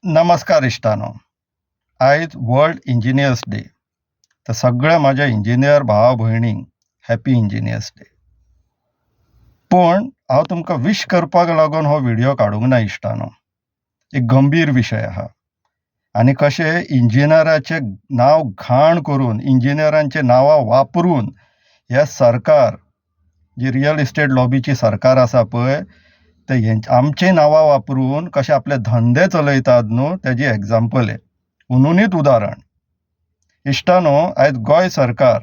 नमस्कार इश्टानो. आयज world engineers day. तर सगळ्या माझ्या इंजिनियर भावा भयणींक हॅपी इंजिनियर्स डे. पण हांव तुमकां विश करपाक लागून हो व्हिडिओ काडूंक ना इश्टानो. एक गंभीर विशय आहा आनी कशें इंजिनियराचें नांव घाण करून इंजिनियरांचे नांवां वापरून हे सरकार, जी रियल इस्टेट लॉबीची सरकार आसा पळय, ते आमची नांवां वापरून कशे आपले धंदे चलयतात न्हू, तेजी एग्जाम्पल आहे. उनुनीत उदाहरण. इश्टानो, आयज गोंय सरकार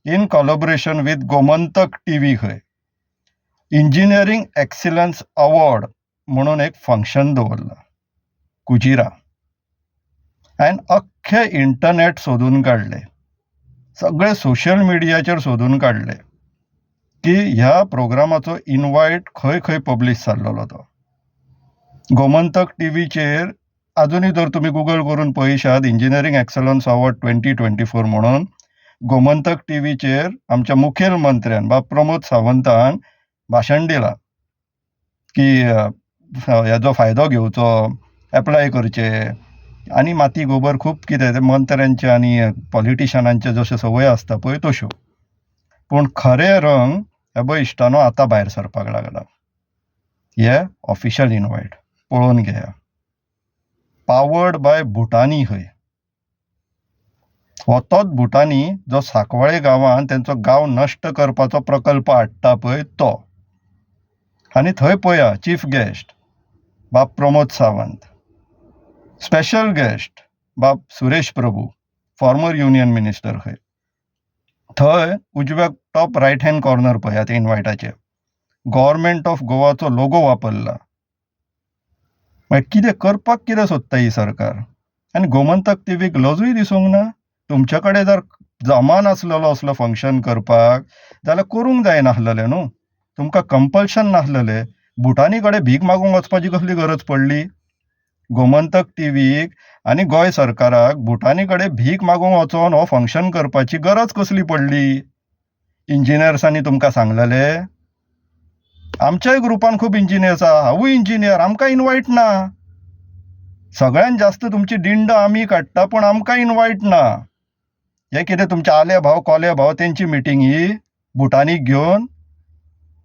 in collaboration with Gomantak TV खंय इंजिनियरींग एक्सिलन्स अवॉर्ड म्हणून एक फंक्शन दवरला कुजिरा. हांवें अख्खे इंटरनेट सोदून काडले, सगळे सोशल मिडियाचेर सोदून काडले की ह्या प्रोग्रामाचो इनवायट खंय खंय पब्लीश जाल्लो तो. गोमंतक टीव्हीचेर अजूनय जर तुम्ही गुगल करून पळयशात इंजिनियरींग एक्सलन्स अवॉर्ड 2024 म्हणून गोमंतक टीव्हीचेर आमच्या मुखेल मंत्र्यान प्रमोद सावंतान भाशण दिलां की हेजो फायदो घेवचो, एप्लाय करचे आनी माती गोबर खूब कितें मंत्र्यांचे आनी पॉलिटिशनांचे जश्यो संवय आसता पळय तश्यो. पूण खरे रंग हे पळय इश्टानो आतां भायर सरपाक लागला. हे ऑफिशियल इनवायट पळोवन घेया. पावर्ड बाय भुटानी खंय. हो तोच भुटानी जो सांकवाळे गांवांत तेंचो गांव नश्ट करपाचो प्रकल्प हाडटा पळय तो. आनी थंय पळया chief guest Pramod Sawant, special guest Suresh Prabhu, former union minister खंय. थंय उजव्या टॉप रायट हँड कॉर्नर पळयात इनवायटाचेर गव्हर्मेंट ऑफ गोवाचो लोगो वापरला. मागीर कितें करपाक कितें सोदता ही सरकार. आनी गोमंतक टीव्हीक लजूय दिसूंक ना. तुमचे कडेन जर जमान आसलेलो असलो फंक्शन करपाक जाल्यार करूंक जाय नासलेलें न्हू. तुमकां कंपल्शन नासलेलें. भुटानी कडेन भीक मागूंक वचपाची कसली गरज पडली. गोमंतक टीव्हीक आनी गोंय सरकाराक भुटानी कडेन भीक मागूंक वचोन हो फंक्शन करपाची गरज कसली पडली. इंजिनियर्सांनी तुमकां सांगलेलें. आमच्याय ग्रुपान खूब इंजिनियर्स आहा, हांवूय इंजिनियर, आमकां इनवायट ना. सगळ्यान जास्त तुमची दिंड आमी काडटा पूण आमकां इनवायट ना. हे कितें तुमचे आले भाव कोले भाव तेंची मिटींग ही भुटानीक घेवन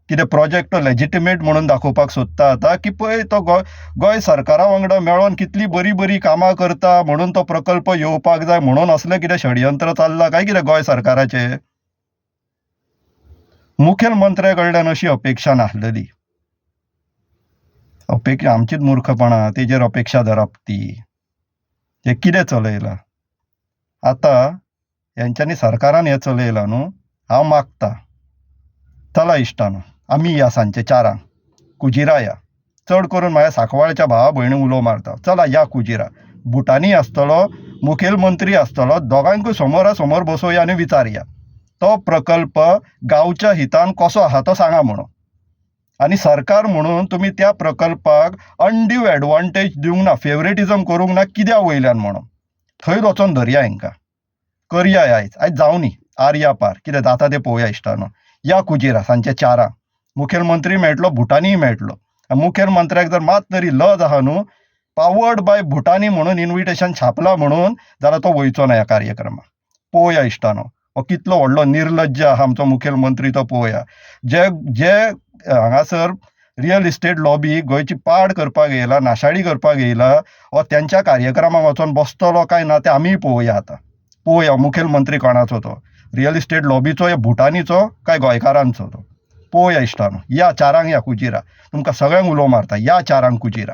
कितें प्रोजेक्ट लेजिटिमेट म्हणून दाखोवपाक सोदता आता की पळय तो गोंय सरकारा वांगडा मेळोन कितली बरी बरी कामां करता म्हणून तो प्रकल्प येवपाक जाय म्हणून असलें कितें षडयंत्र चल्लां काय कितें गोंय सरकाराचे. मुखेल मंत्र्या कडल्यान अशी अपेक्षा नासलेली. अपेक्षा आमचीच मूर्खपणां, तेजेर अपेक्षा धरप ती. हे कितें चलयलां आतां. हेंच्यांनी सरकारान हें चलयलां न्हू. हांव मागतां चला इश्टानो आमी या सांजचे 4 कुजिरा या. चड करून म्हाज्या सांकवाळच्या भावा भयणी उलो मारता. चला या कुजिरा. भुटानी आसतलो, मुखेल मंत्री आसतलो, दोगांकूय समोरासमोर बसोवया आनी विचारया तो प्रकल्प गांवच्या हितान कसो आहा तो सांगा म्हणून. आनी सरकार म्हणून तुमी त्या प्रकल्पाक अनड्यू एडवांटेज दिवंक ना, फेवरेटिजम करूंक ना कित्या वयल्यान म्हणून. थंय वचोन धरया हांकां. करया आयज जावं न्ही. आर्या पार कितें जाता तें पळोवया इश्टानो. या कुजिरा सांजचे 4 मुखेल मंत्री मेळटलो, भुटानीय मेळटलो. मुखेल मंत्र्याक जर मात तरी लज आहा न्हू, पावर्ड बाय भुटानी म्हणून इन्विटेशन छापला म्हणून, जाल्यार तो वयचो ना ह्या कार्यक्रमाक. पळोवया इश्टानो हो कितलो व्हडलो निर्लज्ज आहा आमचो मुखेल मंत्री तो पळोवया. जे हांगासर रियल इस्टेट लॉबी गोंयची पाड करपाक येयला, नाशाडी करपाक येयला, हो तेंच्या कार्यक्रमाक वचोन बसतलो काय ना तें आमीय पळोवया आतां. पळोवया मुखेल मंत्री कोणाचो तो. रियल इस्टेट लॉबीचो या भुटानीचो काय गोंयकारांचो तो. पळोवया इश्टानो. या 4 या कुजिरा. तुमकां सगळ्यांक उलो मारता. या 4 कुजिरा.